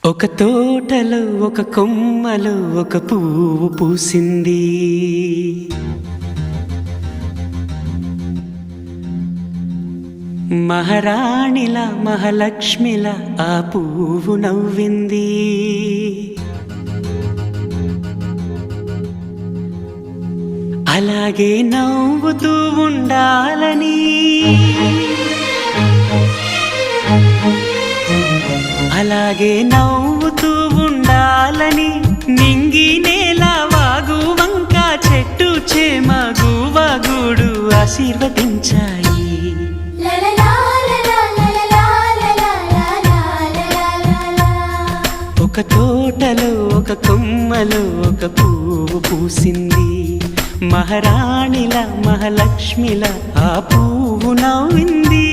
ఒక తోటలో ఒక కొమ్మలో ఒక పువ్వు పూసింది. మహారాణిలా మహాలక్ష్మిలా ఆ పువ్వు నవ్వింది. అలాగే నవ్వుతూ ఉండాలని, అలాగే నవ్వుతూ ఉండాలని నింగి నేల వాగు వంక చెట్టు చేమ గువగూడు ఆశీర్వదించాయి. ఒక తోటలో ఒక కొమ్మలో ఒక పువ్వు పూసింది. మహారాణిలా మహాలక్ష్మిలా ఆ పువ్వు నవ్వింది.